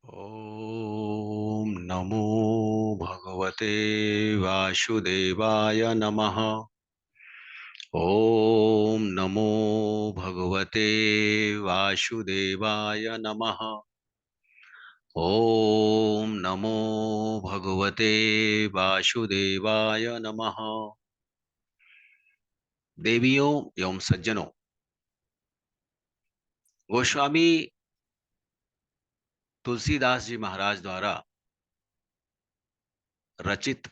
ओम नमो भगवते वासुदेवाय नमः। ओम नमो भगवते वासुदेवाय नमः। ओम नमो भगवते वासुदेवाय नमः। देवियों एवं सज्जनों, गोस्वामी तुलसीदास जी महाराज द्वारा रचित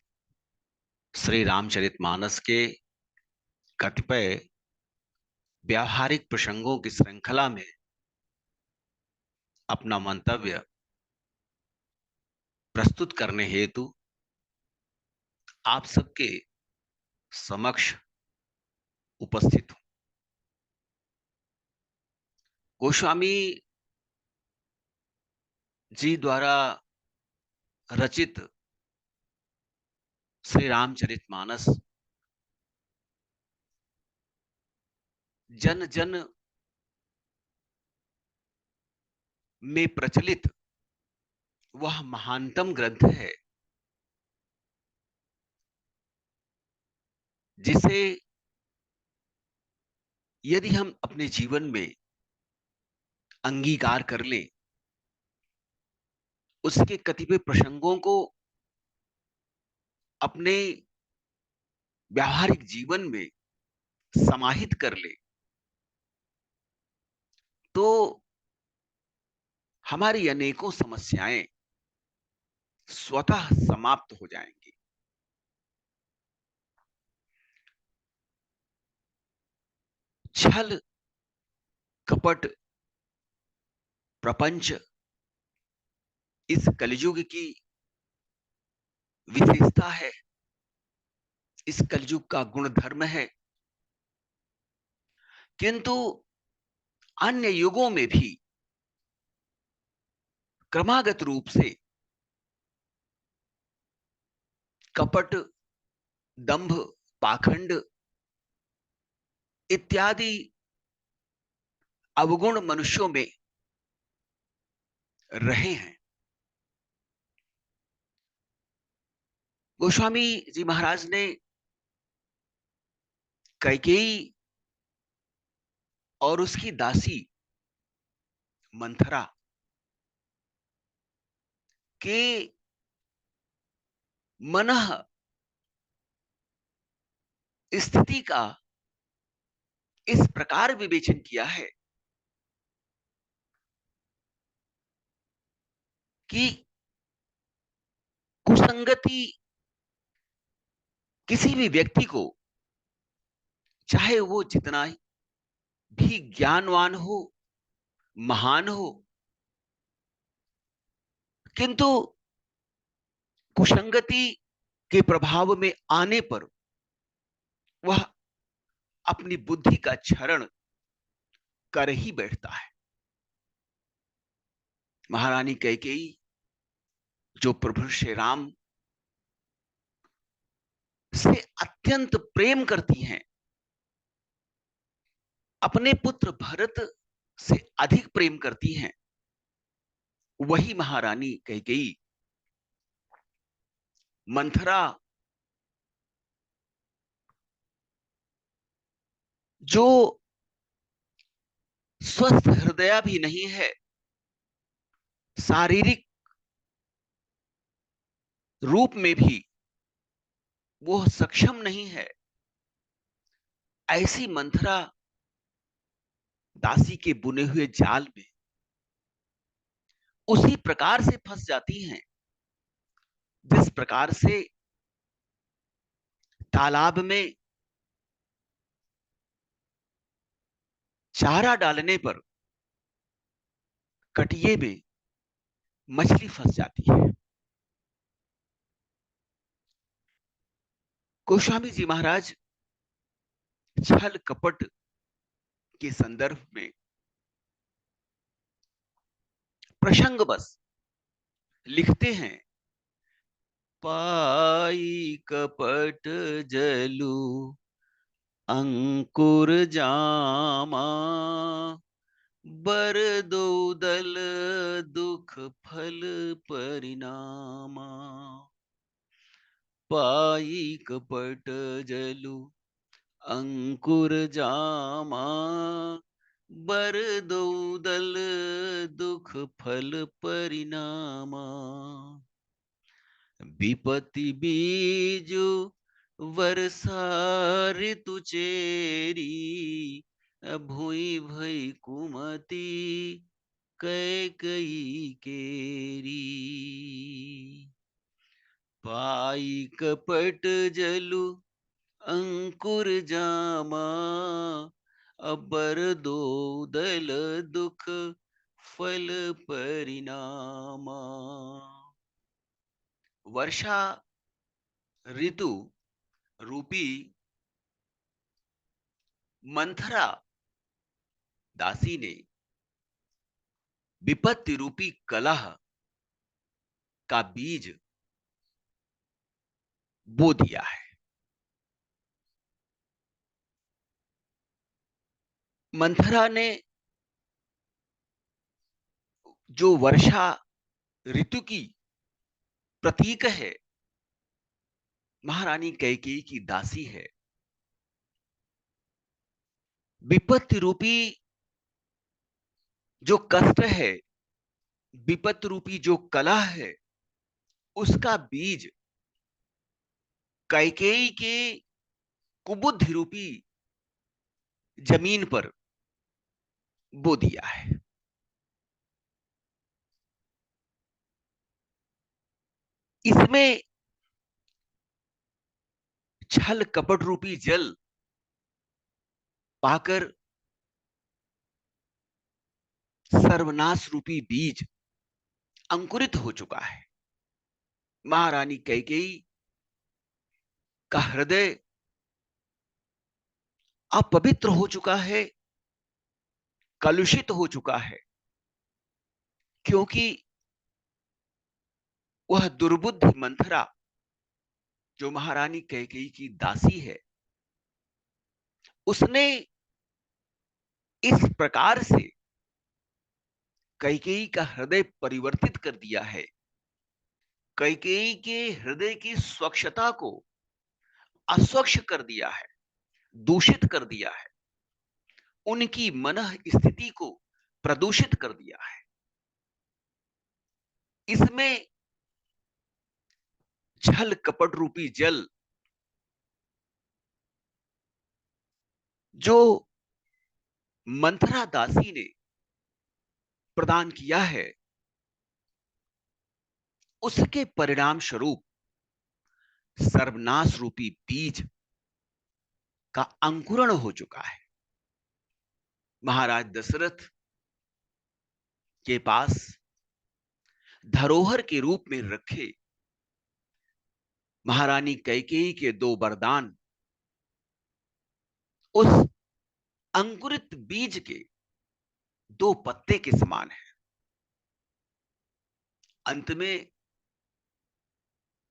श्री रामचरितमानस के कतिपय व्यावहारिक प्रसंगों की श्रृंखला में अपना मंतव्य प्रस्तुत करने हेतु आप सबके समक्ष उपस्थित हूं। गोस्वामी जी द्वारा रचित श्री रामचरितमानस जन जन में प्रचलित वह महानतम ग्रंथ है जिसे यदि हम अपने जीवन में अंगीकार कर लें, उसके कतिपय प्रसंगों को अपने व्यावहारिक जीवन में समाहित कर ले, तो हमारी अनेकों समस्याएं स्वतः समाप्त हो जाएंगी। छल कपट प्रपंच इस कलयुग की विशेषता है, इस कलयुग का गुण धर्म है। किंतु अन्य युगों में भी क्रमागत रूप से कपट, दंभ, पाखंड इत्यादि अवगुण मनुष्यों में रहे हैं। गोस्वामी जी महाराज ने कैकेयी और उसकी दासी मंथरा के मनः स्थिति का इस प्रकार विवेचन किया है कि कुसंगति किसी भी व्यक्ति को, चाहे वो जितना भी ज्ञानवान हो, महान हो, किंतु कुसंगति के प्रभाव में आने पर वह अपनी बुद्धि का क्षरण कर ही बैठता है। महारानी कैकेयी जो प्रभु श्री राम से अत्यंत प्रेम करती हैं, अपने पुत्र भरत से अधिक प्रेम करती हैं, वही महारानी कैकेयी मंथरा जो स्वस्थ हृदय भी नहीं है, शारीरिक रूप में भी वो सक्षम नहीं है, ऐसी मंथरा दासी के बुने हुए जाल में उसी प्रकार से फंस जाती हैं जिस प्रकार से तालाब में चारा डालने पर कटिए में मछली फंस जाती है। गोस्वामी जी महाराज छल कपट के संदर्भ में प्रसंग बस लिखते हैं, पाई कपट जलू अंकुर जामा, बर दो दल दुख फल परिणामा, पाई कपट जलु अंकुर जामा, बर दो दल दुख फल परिणामा, विपत्ति बीजु वर्षा ऋतु चेरी, भुई भई कुमति कैकई केरी, पाई कपट जलु अंकुर जामा, अबर दो दल दुख फल परिणामा। वर्षा ऋतु रूपी मंथरा दासी ने विपत्ति रूपी कलह का बीज बो दिया है। मंथरा ने जो वर्षा ऋतु की प्रतीक है, महारानी कैकेयी की दासी है, विपत्ति रूपी जो कष्ट है, विपत्ति रूपी जो कलह है, उसका बीज कैकेयी के कुबुद्धि रूपी जमीन पर बो दिया है। इसमें छल कपट रूपी जल पाकर सर्वनाश रूपी बीज अंकुरित हो चुका है। महारानी कैकेयी का हृदय अपवित्र हो चुका है, कलुषित हो चुका है, क्योंकि वह दुर्बुद्धि मंथरा जो महारानी कैकेयी की दासी है, उसने इस प्रकार से कैकेयी का हृदय परिवर्तित कर दिया है, कैकेयी के हृदय की स्वच्छता को अस्वच्छ कर दिया है, दूषित कर दिया है, उनकी मन स्थिति को प्रदूषित कर दिया है। इसमें छल कपट रूपी जल जो मंथरा दासी ने प्रदान किया है, उसके परिणाम स्वरूप सर्वनाश रूपी बीज का अंकुरण हो चुका है। महाराज दशरथ के पास धरोहर के रूप में रखे महारानी कैकेयी के दो वरदान उस अंकुरित बीज के दो पत्ते के समान है। अंत में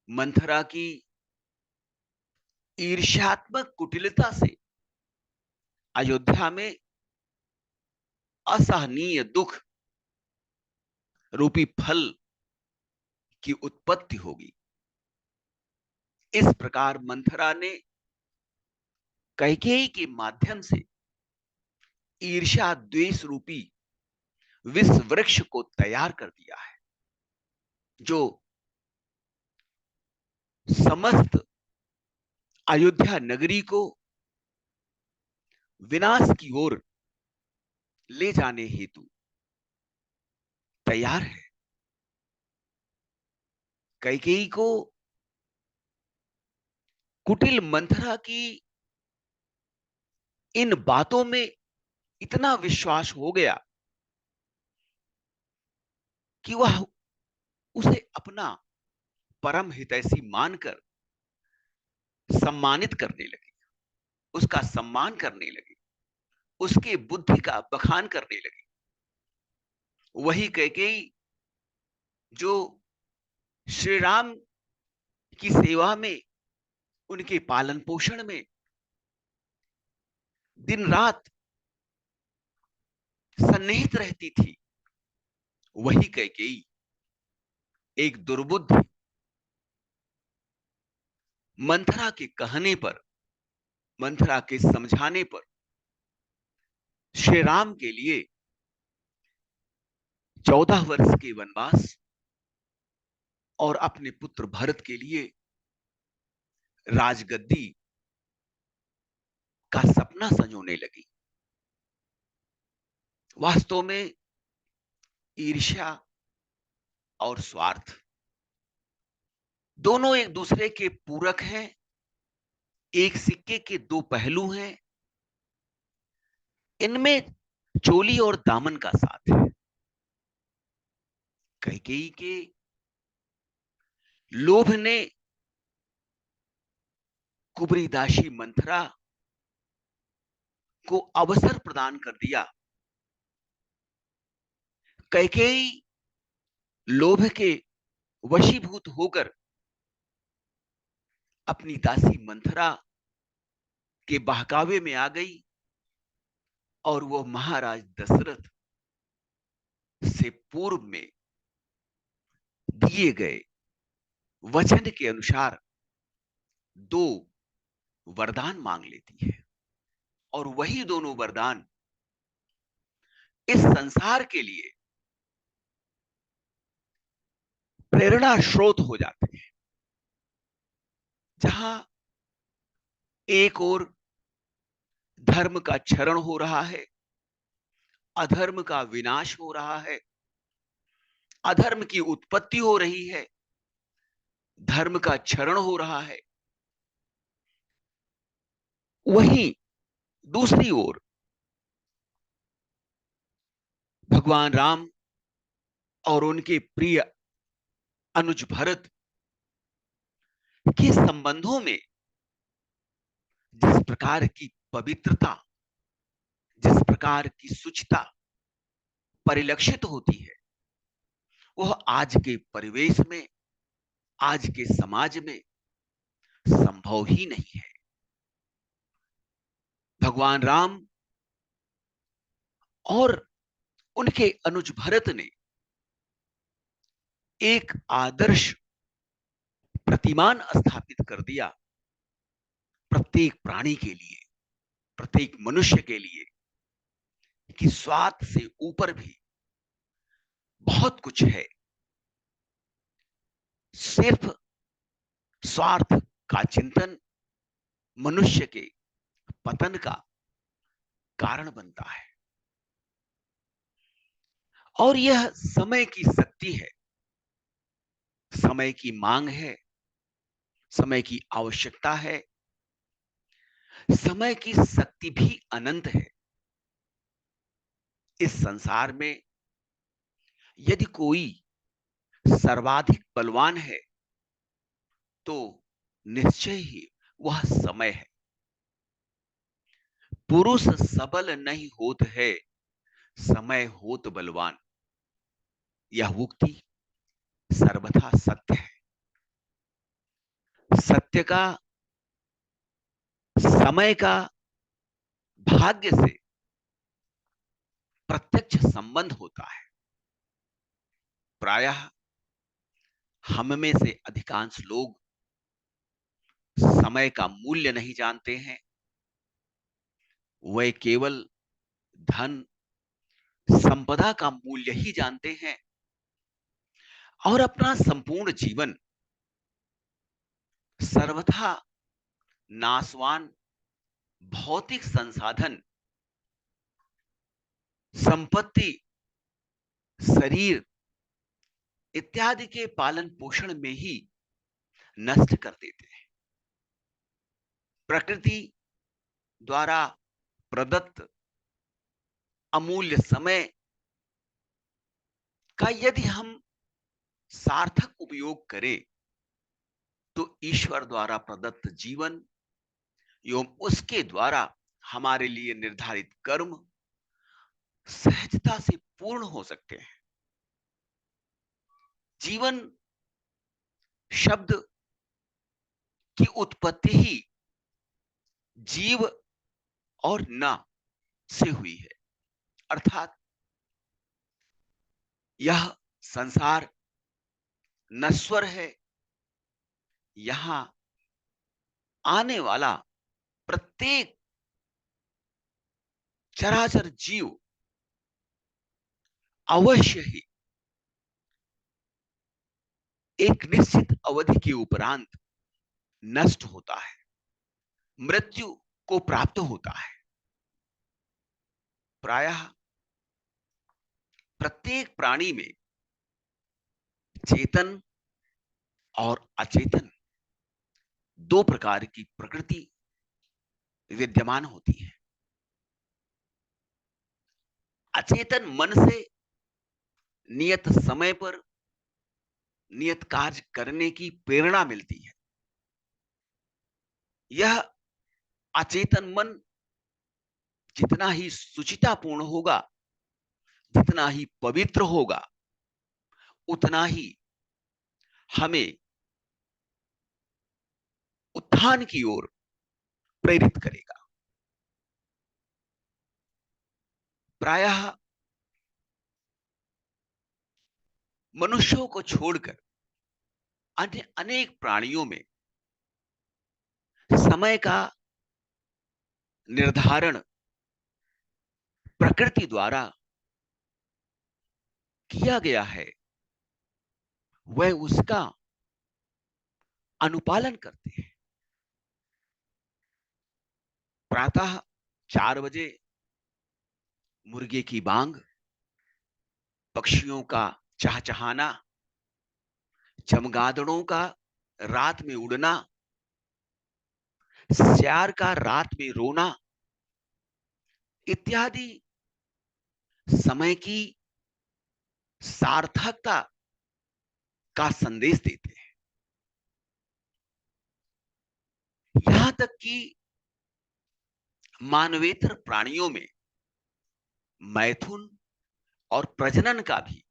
मंथरा की ईर्ष्यात्मक कुटिलता से अयोध्या में असहनीय दुख रूपी फल की उत्पत्ति होगी। इस प्रकार मंथरा ने कैकेयी के माध्यम से ईर्ष्या द्वेष रूपी विष वृक्ष को तैयार कर दिया है, जो समस्त अयोध्या नगरी को विनाश की ओर ले जाने हेतु तैयार है। कैकेयी को कुटिल मंथरा की इन बातों में इतना विश्वास हो गया कि वह उसे अपना परम हितैषी मानकर सम्मानित करने लगी, उसका सम्मान करने लगी, उसके बुद्धि का बखान करने लगी। वही कैकेयी जो श्री राम की सेवा में, उनके पालन पोषण में दिन रात सन्निहित रहती थी, वही कैकेयी एक दुर्बुद्धि मंथरा के कहने पर, मंथरा के समझाने पर श्री राम के लिए 14 वर्ष के वनवास और अपने पुत्र भरत के लिए राजगद्दी का सपना संजोने लगी। वास्तव में ईर्ष्या और स्वार्थ दोनों एक दूसरे के पूरक हैं, एक सिक्के के दो पहलू हैं। इनमें चोली और दामन का साथ है। कैकेयी के लोभ ने कुबरी दासी मंथरा को अवसर प्रदान कर दिया। कैकेयी लोभ के वशीभूत होकर अपनी दासी मंथरा के बहकावे में आ गई और वो महाराज दशरथ से पूर्व में दिए गए वचन के अनुसार 2 वरदान मांग लेती है, और वही दोनों वरदान इस संसार के लिए प्रेरणा स्रोत हो जाते हैं। जहां एक ओर धर्म का क्षरण हो रहा है, अधर्म का विनाश हो रहा है, अधर्म की उत्पत्ति हो रही है, धर्म का क्षरण हो रहा है, वहीं दूसरी ओर भगवान राम और उनके प्रिय अनुज भरत के संबंधों में जिस प्रकार की पवित्रता, जिस प्रकार की शुचिता परिलक्षित होती है, वह आज के परिवेश में, आज के समाज में संभव ही नहीं है। भगवान राम और उनके अनुज भरत ने एक आदर्श प्रतिमान स्थापित कर दिया प्रत्येक प्राणी के लिए, प्रत्येक मनुष्य के लिए, कि स्वार्थ से ऊपर भी बहुत कुछ है। सिर्फ स्वार्थ का चिंतन मनुष्य के पतन का कारण बनता है, और यह समय की शक्ति है, समय की मांग है, समय की आवश्यकता है। समय की शक्ति भी अनंत है। इस संसार में यदि कोई सर्वाधिक बलवान है तो निश्चय ही वह समय है। पुरुष सबल नहीं होत है, समय होत बलवान। यह उक्ति सर्वथा सत्य है। सत्य का, समय का भाग्य से प्रत्यक्ष संबंध होता है। प्रायः हम में से अधिकांश लोग समय का मूल्य नहीं जानते हैं। वे केवल धन संपदा का मूल्य ही जानते हैं, और अपना संपूर्ण जीवन सर्वथा नाशवान भौतिक संसाधन, संपत्ति, शरीर इत्यादि के पालन पोषण में ही नष्ट कर देते हैं। प्रकृति द्वारा प्रदत्त अमूल्य समय का यदि हम सार्थक उपयोग करें तो ईश्वर द्वारा प्रदत्त जीवन एवं उसके द्वारा हमारे लिए निर्धारित कर्म सहजता से पूर्ण हो सकते हैं। जीवन शब्द की उत्पत्ति ही जीव और न से हुई है, अर्थात यह संसार नश्वर है। यहां आने वाला प्रत्येक चराचर जीव अवश्य ही एक निश्चित अवधि के उपरांत नष्ट होता है, मृत्यु को प्राप्त होता है। प्रायः प्रत्येक प्राणी में चेतन और अचेतन दो प्रकार की प्रकृति विद्यमान होती है। अचेतन मन से नियत समय पर नियत कार्य करने की प्रेरणा मिलती है। यह अचेतन मन जितना ही सुचितापूर्ण होगा, जितना ही पवित्र होगा, उतना ही हमें उत्थान की ओर प्रेरित करेगा। प्रायः मनुष्यों को छोड़कर अन्य अनेक प्राणियों में समय का निर्धारण प्रकृति द्वारा किया गया है, वह उसका अनुपालन करते हैं। प्रातः 4 बजे मुर्गे की बांग, पक्षियों का चहचहाना, चमगादड़ों का रात में उड़ना, सियार का रात में रोना इत्यादि समय की सार्थकता का संदेश देते हैं। यहां तक कि मानवेतर प्राणियों में मैथुन और प्रजनन का भी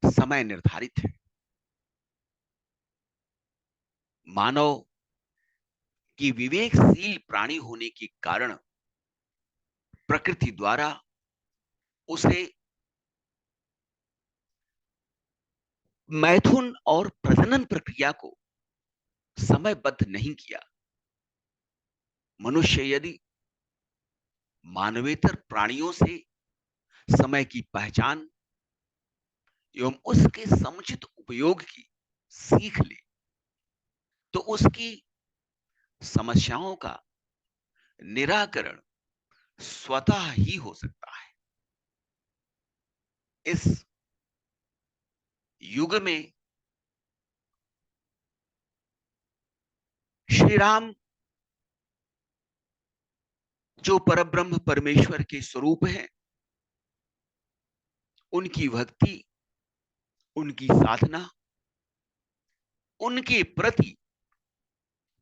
समय निर्धारित है। मानव की विवेकशील प्राणी होने के कारण प्रकृति द्वारा उसे मैथुन और प्रजनन प्रक्रिया को समयबद्ध नहीं किया। मनुष्य यदि मानवेतर प्राणियों से समय की पहचान एवं उसके समुचित उपयोग की सीख ले, तो उसकी समस्याओं का निराकरण स्वतः ही हो सकता है। इस युग में श्री राम जो परब्रह्म परमेश्वर के स्वरूप हैं, उनकी भक्ति, उनकी साधना, उनके प्रति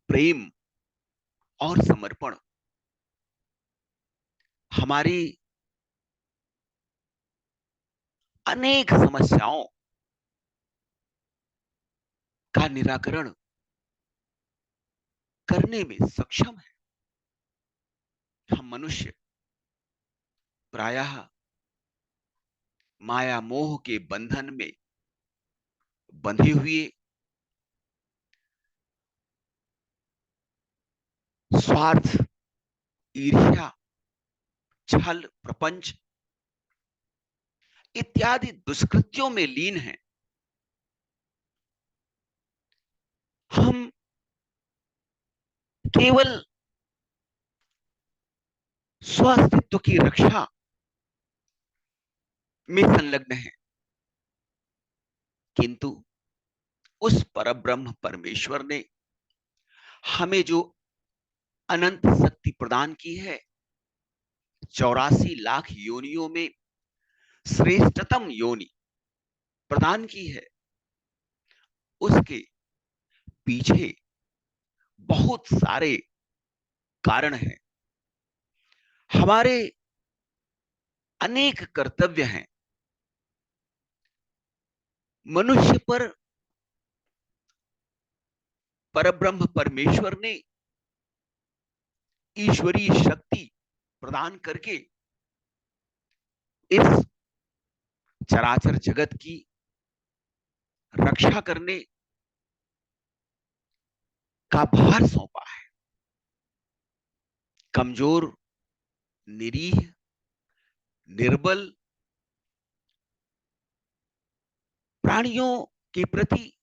प्रेम और समर्पण हमारी अनेक समस्याओं का निराकरण करने में सक्षम है। हम मनुष्य प्रायः माया मोह के बंधन में बंधे हुए स्वार्थ, ईर्ष्या, छल, प्रपंच इत्यादि दुष्कृत्यों में लीन हैं। हम केवल स्वास्तित्व की रक्षा में संलग्न हैं, किंतु उस परब्रह्म परमेश्वर ने हमें जो अनंत शक्ति प्रदान की है, 84 लाख योनियों में श्रेष्ठतम योनि प्रदान की है, उसके पीछे बहुत सारे कारण हैं। हमारे अनेक कर्तव्य हैं। मनुष्य पर परब्रह्म परमेश्वर ने ईश्वरीय शक्ति प्रदान करके इस चराचर जगत की रक्षा करने का भार सौंपा है। कमजोर, निरीह, निर्बल प्राणियों के प्रति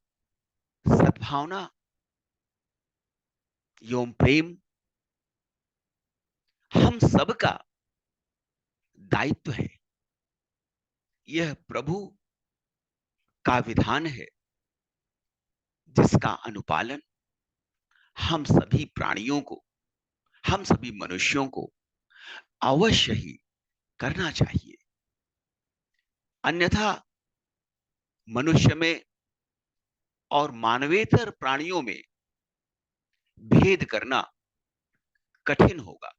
सद्भावना एवं प्रेम हम सबका दायित्व है। यह प्रभु का विधान है जिसका अनुपालन हम सभी प्राणियों को, हम सभी मनुष्यों को अवश्य ही करना चाहिए। अन्यथा मनुष्य में और मानवेतर प्राणियों में भेद करना कठिन होगा।